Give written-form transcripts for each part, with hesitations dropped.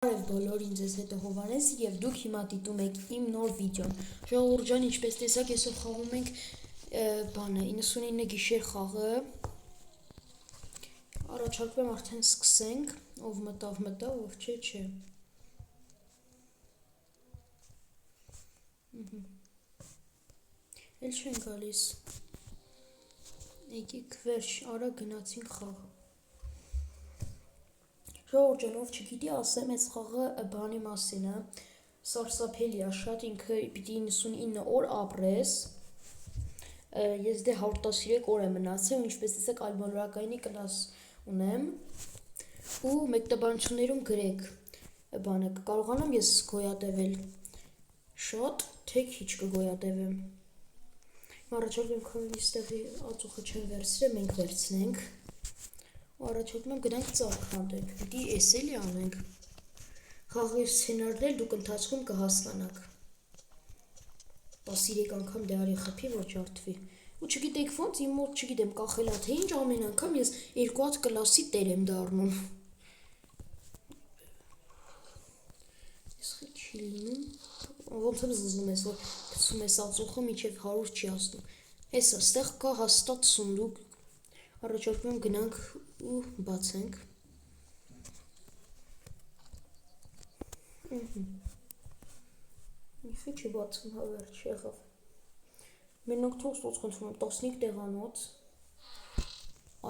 Բարև բոլորին, ձեզ հետ է Հովհաննես և դուք հիմա դիտում եք իմ նոր վիդեոն։ Ժողովուրդ ջան, ինչպես տեսաք, այսօր խաղում ենք 99 գիշեր խաղը։ Առաջարկում եմ արդեն սկսենք, ով մտավ, ով չէ։ Էլ չեն գալիս։ Եկեք վերջ, արա գնացինք խաղը։ Ժողովուրդ ջան, ով չգիտի, ասեմ, այս խաղը բանի մասին է, սարսափելի է շատ, ինքը պիտի 99 օր ապրես, ես դե 113 օր է մնացել, ու ինչպես տեսեք այլմոլորակայինի կլաս ունեմ, ու մեկնաբանություններում գրեք, բանը կարողանամ ես գոյատևել շատ, թե քիչ կգոյատևեմ։ Առաջարկում եմ քանիստեղի ածուխը չեն վերցրել, մենք վերցնենք, ու առաջարկում եմ գնանք ծաղկ հանդեպ, պիտի էս էլի անենք, խաղի սցենարն էլ դուք ընթացքում կհասկանաք, 13 անգամ դե արի խփի, որ ջարդվի, ու չգիտեք ոնց, իմ մոտ չգիտեմ կախելա թե ինչ, ամեն անգամ ես 2 հատ կլասի տեր եմ դառնում, ես խիտ չի լինում, ոնց եմ զզնում ես, որ գցում ես ածուխը միջև 100 չի հասնում, էսա, ստեղ կա հաստատ սունդուկ, առաջարկում եմ գնանք ու բացենք, Իխի չի բացում, հավերջ եղավ, մենոք թող ստոց խնդրում եմ 15 տեղանոց,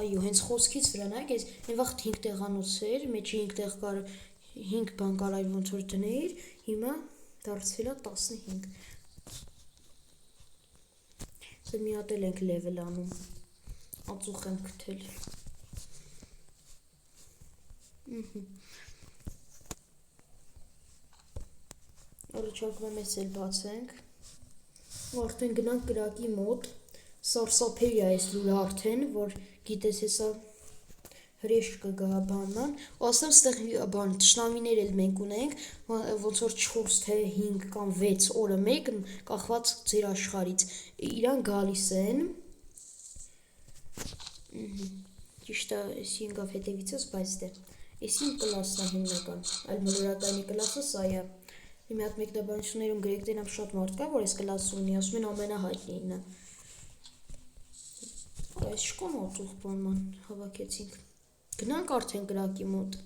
այո, հենց խոսքից վրա նայեք, այն վաղտ 5 տեղանոց էր, մեջի 5 տեղ կար, 5 բան կար այլ ոնց որ դներ, հիմա դարձվել է 15, դե մի հատ էլ ենք լևել անում, ածուխ եմ գտել, առաջարկում եմ ես էլ բացենք, ու արդեն գնանք կրակի մոտ, սարսափելի է այս լուրը արդեն, որ գիտես հեսա հրեշտ կգա բանման, ու ասեմ ստեղ բան թշնամիներ էլ մենք ունենք, ոնց որ 4 թե 5 կամ 6 օրը մեկ կախված ձեր աշխարից, իրան գալիս են, ճիշտ է, եսի ընկավ հետևիցս, բայց դե, եսի իմ կլասն է հիմնական, այլ մոլորակայինի կլասը սա է, մի հատ մեկնաբանություններում գրեք դենամ շատ մարդ կա, որ ես կլասը ունի, ասում են ամենահայտնին է, այս շկոն ածուխ բանման հավաքեցինք, գնանք արդեն կրակի մոտ,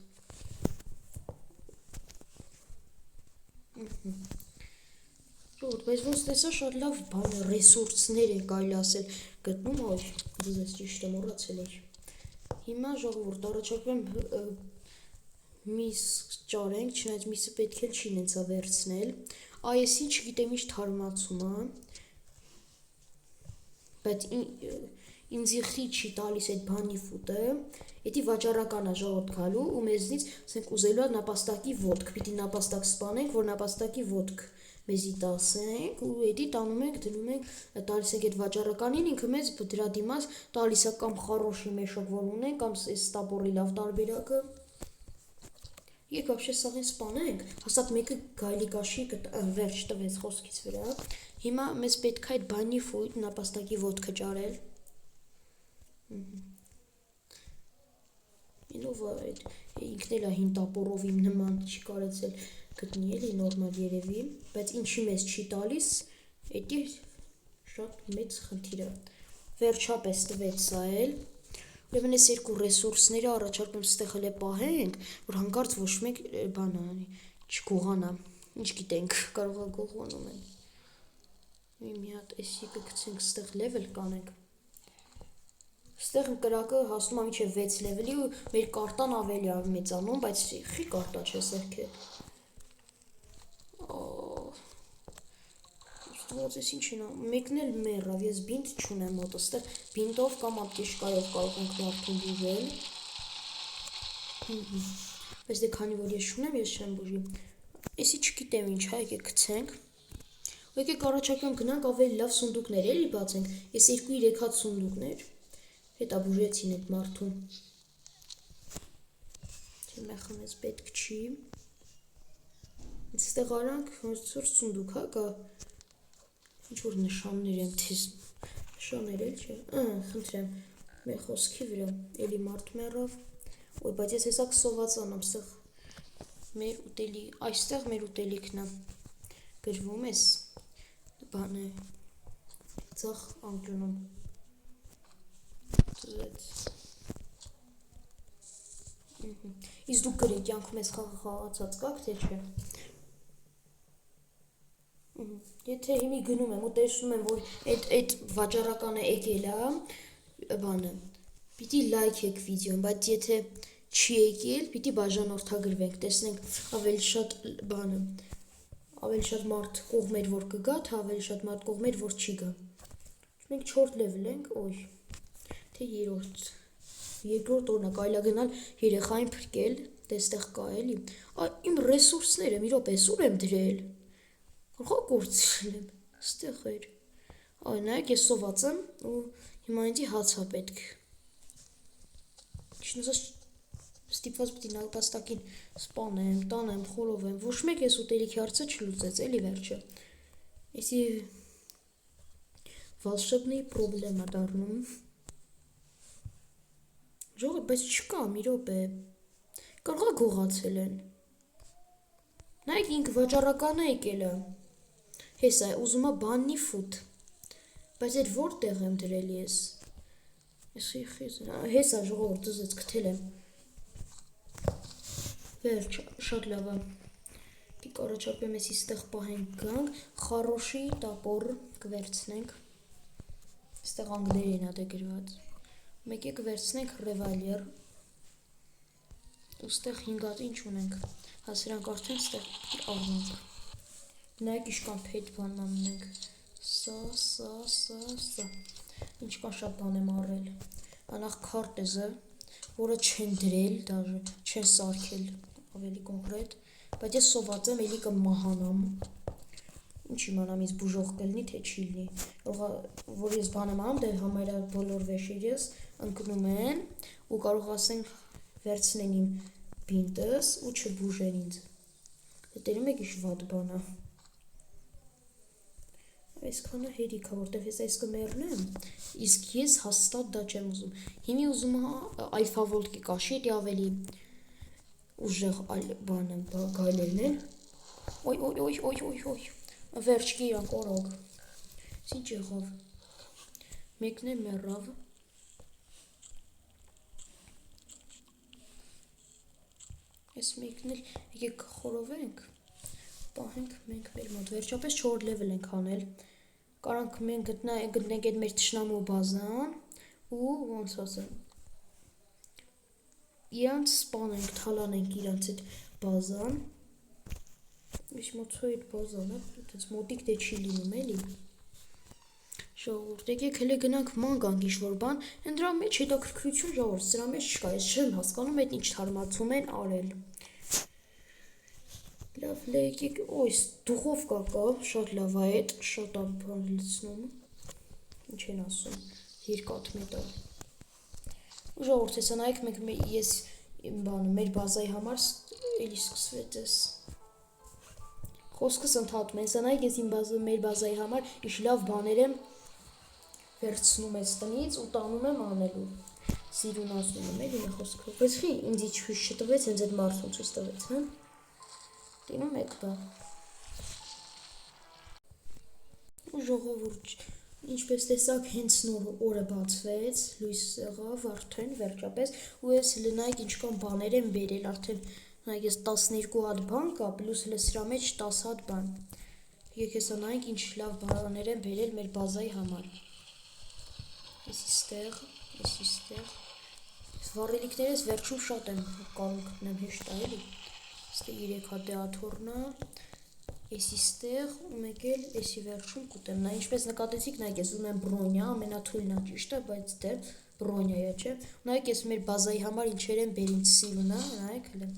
բայց ոնց տեսա շատ լավ բան ռեսուրսներ է կարելի ասել գտնում, այ դուզես ճիշտ է մոռացել էի, հիմա ժողովուրդ առաջարկում եմ միս ճարենք, չնայած միսը պետք էլ չի նենցա վերցնել, այս-ին չգիտեմ ինչ թարմացում է, բայց ինձի խի չի տալիս այդ բանի ֆուտը, էդի վաճառական է ժողովուրդ գալու ու մեզնից ասենք ուզելու է նապաստակի ոտք, պիտի նապաստակ սպանենք, որ նապաստակի ոտք մեզի տասենք ու էդի տանում ենք, դնում ենք, տալիս ենք այդ վաճառականին, ինքը մեզ դրա դիմաց տալիս է կամ խարոշի մեշոք որ ունենք, կամ այս ստապորի լավ տարբերակը, Եկ вообще սաղին սպանենք, հաստատ մեկը գայլի կաշի վերջ տվեց խոսքից վրա, հիմա մեզ պետք է այդ բանի ֆույտ նապաստակի ոտքը ճարել, ինով ինքն էլ է հին տապորով իմ նման չի կարեցել գտնի էլի նորմալ երևի, բայց ինչի մեզ չի տալիս, էդի շատ մեծ խնդիր է, վերջապես տվեց սա էլ, ուրեմն այս երկու ռեսուրսները առաջարկում եմ ստեղ հլե պահենք, որ հանկարծ ոչ մեկ բան անի, չգողանա, ինչ գիտենք, կարող է գողանում են, մի հատ էսի կգցենք ստեղ լևել կանենք, ստեղ կրակը հասնում է մինչև 6 լևելի ու մեր կարտան ավելի է մեծանում, բայց խի կարտա չէ սերքե, ոնց ես ինչ են մեկն էլ մեռավ, ես բինտ չունեմ մոտ, ստեղ բինտով կամ ապտեշկայով կարող ենք մարդուն բուժել, բայց դե քանի որ ես չունեմ, ես չեմ բուժի, եսի չգիտեմ ինչ հա, եկեք գցենք, ու եկեք առաջարկում եմ գնանք ավելի լավ սունդուկներ էլի բացենք, ես 2-3 հատ սունդուկներ, հետա բուժեցին այդ մարդուն, մեխան ես պետք չի, ստեղ արանք, ոնց որ սունդուկ հա կա, ինչ-որ նշաններ եմ թիս, նշաններ էլ չէ, խնդրեմ, մեր խոսքի վրա, էլի մարդ մեռավ, բայց ես հեսակ սոված անամ, ստեղ մեր ուտելիք, այստեղ մեր ուտելիքն է գրվում էս բանը ձախ անկյունում ծրեց իսկ դուք գրեք կյանքում ես խաղը խաղացած կաք թե չէ եթե հիմի գնում եմ ու տեսնում եմ որ այդ վաճառականը եկել է բանը պիտի լայք եք վիդեոն բայց եթե չի եկել պիտի բաժանորդագրվենք տեսնենք ավելի շատ բանը ավելի շատ մարդ կողմեր որ կգա թե ավելի շատ մարդ կողմեր որ չի գա մենք 4 level ենք օй թե 3-րդ երկրորդ օրնա կարելի է գնալ երեխային փրկել դեստեղ կա էլի իմ ռեսուրսները մի րոպե ուր եմ դրել Հա կորցրել եմ, ստեղ էր, նայեք ես սոված եմ ու հիմա ինձի հացա պետք, չնասած ստիպված պիտի նապաստակին սպանեմ, տանեմ, խորովեմ, ոչ մեկ ես ուտելիքի հարցը չլուծեց, էլի վերջը, եսի վալշեբնի պրոբլեմա դարնում, ժողը, բայց չկա, մի րոպե, կարողա գողացել են, նայեք ինք վաճառականը եկել է, Հեսա, ուզում է բաննի ֆուտ, բայց այդ որտեղ եմ դրել ես, հեսա ժողովուրդ ուզեց կթել եմ, վերջ, շատ լավ է, առաջարկում ես իստեղ պահենք գանք, խարոշի տապոր կվերցնենք, իստեղ անգլերեն է գրված, մեկ է կվերցնենք ռևալյեր, ու ստեղ 5 հատ ինչ ունենք, հասրանք արդեն ստեղ աղնանք, նայեք իշկան պետ բանն ամնենք, սա, ինչկան շատ բան եմ առել, անախ քարտեզը, որը չեն դրել, դաժը, չեն սարքել, ավելի կոնկրետ, բայց ես սոված եմ, էլի կմահանամ, ինչ իմանամ ինձ բուժող կլնի, թե չի լնի, որ ես բան եմ անում, դե համարյա բոլոր վեշերես ընկնում են, ու կարող ասենք վերցնեն իմ բինտս ու չբուժեն ինձ, հետերում եք իշ վատ բանա, այսքանը հերիք է, որտև ես այս կմերնեմ, իսկ ես հաստատ դա չեմ ուզում, հիմի ուզում այլֆավոլտկի կաշի, էդի ավելի ուժեղ բանը գայլելն են, օյ, վերջքի իրանք օրոգ, ինչ եղավ, մեկն է մեռավ, ես մեկն էլ եկեք խորովենք, պահենք մենք մեր մոտ, վերջապես 4 level ենք անել, Կարանք մենք գտնենք այդ մեր թշնամու բազան ու ոնց ասեմ իրանց սպանենք, թալանենք իրանց այդ բազան Իշ մոծո այդ բազան այդպես մոտիկ դե չի լինում էլի Ժողովուրդ, եկեք հələ գնանք ման գանք ինչ-որ բան, են դրա մեջ հետաքրքրություն ժողովուրդ, սրա մեջ չկա, ես չեմ հասկանում այդ ինչ թարմացում են արել Լավ, եկեք, ոյս, դուխովկա կա, շատ լավ է այդ, շատ բան լցնում, ինչ են ասում, երկաթ մետալ ու ժողովուրդ, հեսա նայեք մենք ես մեր բազայի համար էլի սկսվեց ես խոսքս ընդհատում են, հեսա նայեք ես մեր բազայի համար ինչ լավ բաներ եմ վերցնում ես տնից ու տանում եմ անելու սիրունացնում եմ էլի մի խոսքով, բայց խի ինձ իչ հույս չտվեց, հենց այդ մարդուն ցույց տվեց, հա Տինում եք բա ու ժողովուրդ ինչպես տեսակ հենց նոր օրը բացվեց լույս եղավ արդեն վերջապես ու ես լնայք ինչքան բաներ եմ բերել արդեն նայեք ես 12 հատ բան կա պլյուս հլը սրա մեջ 10 հատ բան եկեք հեսա նայենք ինչ լավ բաներ եմ բերել մեր բազայի համար ես իստեղ վառելիքներս վերջում շատ եմ կարող գտնեմ հեշտ է էլի Ստե 3 հատ դեաթորնա, ես իստեղ ու մեկ էլ եսի վերջում կուտեմ, նա ինչպես նկատեցիք նայք ես ուզում եմ բրոնյա, ամենաթույլնա ճիշտ է, բայց դե բրոնյա է չէ, նայք ես մեր բազայի համար ինչեր եմ բերին սիրունա, նայք հլը,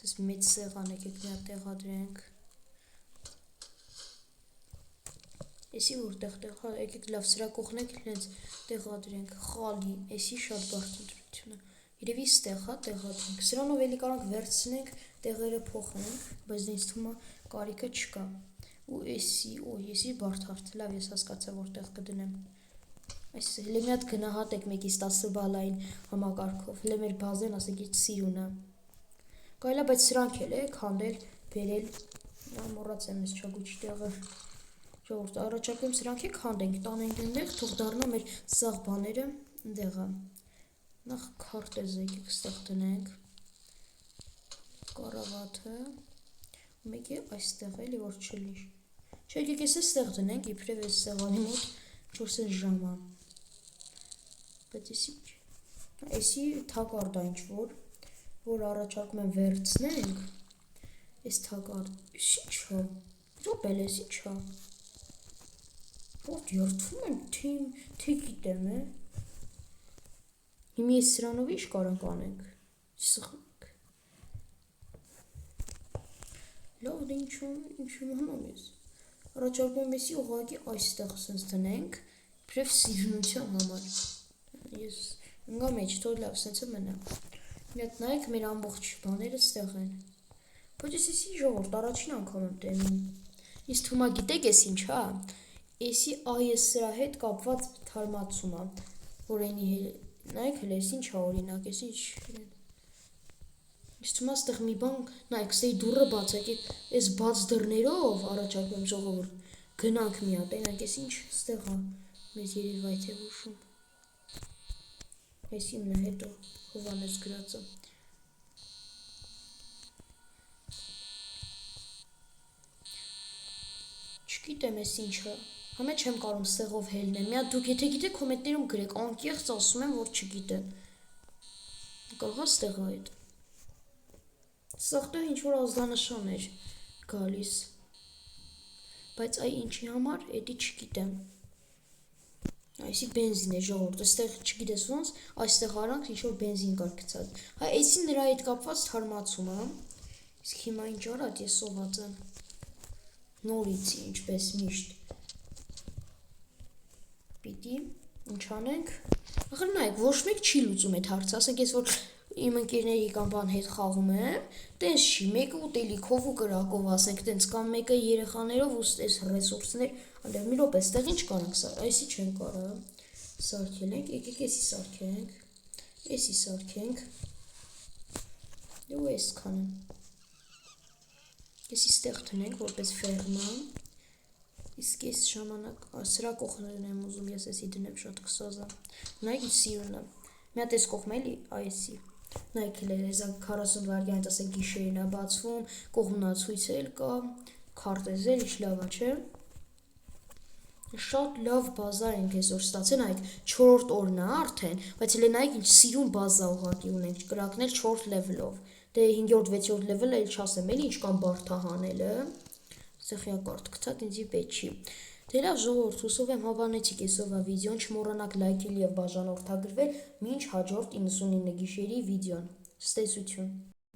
ես մեծ սեղան եկեք մի հատ տեղադրենք, եսի որտեղ տեղա, եկեք լավ սրա կողնենք հենց տեղադրենք, խալի, եսի շատ բարդ ընտրությունը Երևի ստեղ հա տեղադրենք, սրանով էլի կարանք վերցնենք, տեղերը փոխենք, բայց ինձ թվում է կարիքը չկա ու եսի բարդ հարց, լավ ես հասկացա որտեղ կդնեմ Այս հլը մի հատ գնահատեք մեկից 10 բալային համակարգով, հլը մեր բազեն ասենք իչ սիրուն է Կարելի է, բայց սրանք էլ է քանդել, բերել։ Մոռացեմ ես չագուչի տեղը։ Ժողովուրդ, առաջարկում սրանք է քանդենք, տանենք այնտեղ, թող դառնա մեր սաղ բաները այնտեղը։ Նախ քարտեզը եկեք ստեղ դնենք։ Կառավաթը։ Մեկը այստեղ էլի որ չլի։ Չէ, եկեք էս ստեղ դնենք, իբրև էս սեղանի մոտ ինչ-որ սեն ժամա։ Բայց էսի թակարդ է ինչ-որ, որ առաջարկում եմ վերցնենք, էս թակարդ, ինչ է, րոպել էս ինչ է, որ երդվում եմ, թե գիտեմ է, հիմի ես սրանով ինչ կարանք անենք, սխանք, լավ դե ինչում հանում ես, առաջարկում եմ էսի ուղղակի այստեղ սենց դնենք, իբրև սիրունության համար, ես ընգա մեջ, թող լավ, սենց է մնա, մի հատ նայեք մեր ամբողջ բաները ստեղ են, բայց ես էսի ժողովուրդ առաջին անգամ եմ տենում, ես թումա գիտեք ես ինչ հա, էսի այս սրա հետ կապված թարմացում է, որ այնի նայեք հել ես ինչ է օրինակ, ես ինչ, ես թումա ստեղ մի բան, նայեք ստեի դուրը բացեք, ես բաց դռներով առաջարկում ժողովուրդ, գնանք մի հատ, այնակ ես ինչ ստեղ է, մեզ երևայթ է ուշում, ես իմն է հետո Հովանես գրածը, չգիտեմ ես ինչը, համե չեմ կարում սեղով հելնեմ, մի հատ դուք եթե գիտեք կոմենտներում գրեք, անկեղծ ասում եմ, որ չգիտեմ, կողա ստեղա այդ, սաղտեղ ինչ-որ ազդանշան էր գալիս, բայց այ ինչի համար, էդի չգիտեմ, այսի բենզին է ժողորդ, այստեղ չգիտես ոնց, այստեղ արանք ինչ-որ բենզին կար գցած, հա էսի նրա հետ կապված թարմացում է, իսկ հիմա ինչ արած ես սոված եմ, նորիցի ինչպես միշտ, պիտի, ինչ անենք, ախր նայեք, ոչ մեկ չի լուծում այդ հարցը, ասենք ես որ իմ ընկերների կամ բան հետ խաղում եմ, տենց չի, մեկը ուտելիքով ու կրակով ասենք տենց, կամ մեկը երեխաներով ու այս ռեսուրսներ, անդեղ մի րոպե, ստեղ ինչ կանենք սա, այսի չեն կարա, սարքել ենք, եկեք էսի սարքենք, էսի սարքենք, ու ես կանեմ, էսի ստեղ տնենք, որպես ֆերմա, իսկ ես ժամանակ, սրա կողներն եմ ուզում, ես էսի դնեմ շատ կսազա, նայք ինչ սիրունը, մի հատ ես կողմ էլի, այսի, նայք էլ է, հեզա 40 վարգյանից ասեք գիշերին է բացվում, կողմնացույց էլ կա, քարտեզ էլ, ինչ լավա չէ, շատ լավ բազար ենք այսօր ստացել, նայք 4-րդ օրն է արդեն, բայց էլ նայք ինչ սիրուն բազա ուղղակի ունենք, կրակնել 4 լևելով, դե 5-րդ 6-րդ լևելը էլ չասեմ էլի ինչքան բարդ է հանելը, սեղյակարդ գցած ինձի պետք չի, դե լավ ժողովուրդ, հուսով եմ հավանեցիք այսօրվա վիդեոն, չմոռանաք լայքել և բաժանորդագրվել, մինչ հաջորդ 99 գիշերի վիդեոն, ցտեսություն։